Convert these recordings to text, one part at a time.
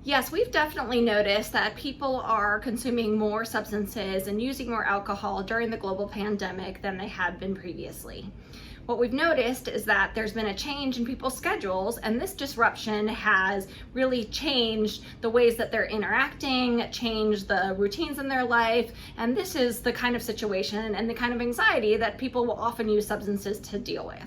Yes, we've definitely noticed that people are consuming more substances and using more alcohol during the global pandemic than they had been previously. What we've noticed is that there's been a change in people's schedules, and this disruption has really changed the ways that they're interacting, changed the routines in their life, and this is the kind of situation and the kind of anxiety that people will often use substances to deal with.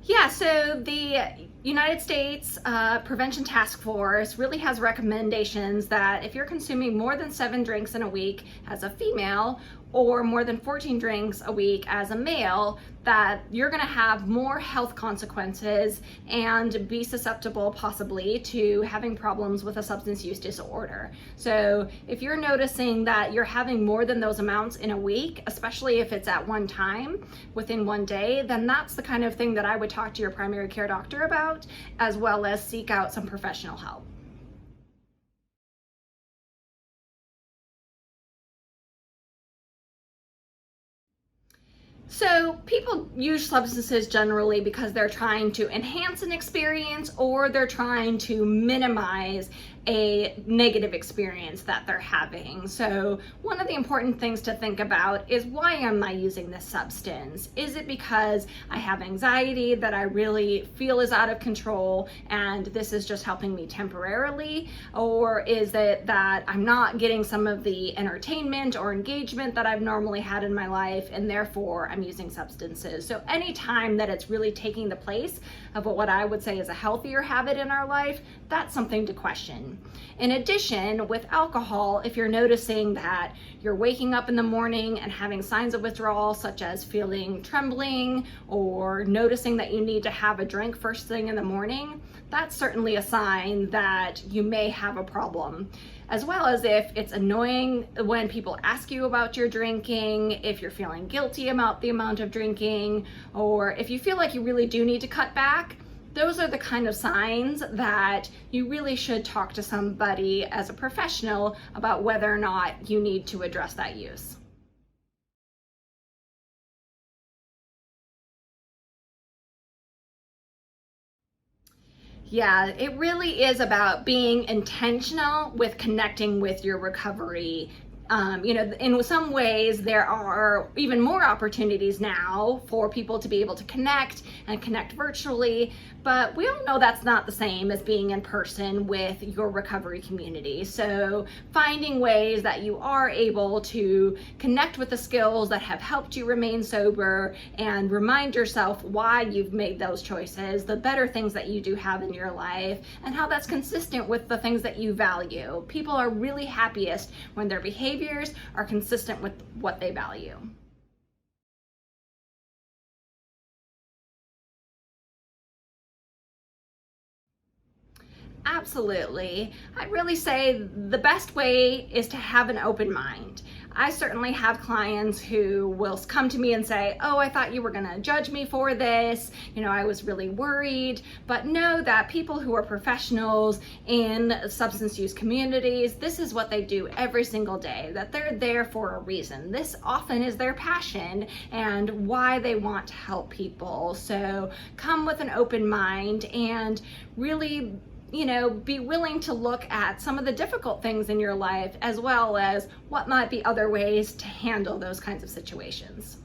Yeah, so the United States Prevention Task Force really has recommendations that if you're consuming more than 7 drinks in a week as a female, or more than 14 drinks a week as a male, that you're going to have more health consequences and be susceptible possibly to having problems with a substance use disorder. So if you're noticing that you're having more than those amounts in a week, especially if it's at one time within one day, then that's the kind of thing that I would talk to your primary care doctor about, as well as seek out some professional help. So people use substances generally because they're trying to enhance an experience, or they're trying to minimize a negative experience that they're having. So one of the important things to think about is, why am I using this substance? Is it because I have anxiety that I really feel is out of control and this is just helping me temporarily? Or is it that I'm not getting some of the entertainment or engagement that I've normally had in my life, and therefore I'm using substances? So anytime that it's really taking the place of what I would say is a healthier habit in our life, that's something to question. In addition, with alcohol, if you're noticing that you're waking up in the morning and having signs of withdrawal, such as feeling trembling or noticing that you need to have a drink first thing in the morning, that's certainly a sign that you may have a problem. As well as if it's annoying when people ask you about your drinking, if you're feeling guilty about the amount of drinking, or if you feel like you really do need to cut back. Those are the kind of signs that you really should talk to somebody as a professional about whether or not you need to address that use. Yeah, it really is about being intentional with connecting with your recovery. In some ways, there are even more opportunities now for people to be able to connect and connect virtually, but we all know that's not the same as being in person with your recovery community. So finding ways that you are able to connect with the skills that have helped you remain sober and remind yourself why you've made those choices, the better things that you do have in your life, and how that's consistent with the things that you value. People are really happiest when their behaviors are consistent with what they value. Absolutely. I'd really say the best way is to have an open mind. I certainly have clients who will come to me and say, "Oh, I thought you were going to judge me for this. I was really worried." But know that people who are professionals in substance use communities, this is what they do every single day, that they're there for a reason. This often is their passion and why they want to help people. So come with an open mind and really be willing to look at some of the difficult things in your life, as well as what might be other ways to handle those kinds of situations.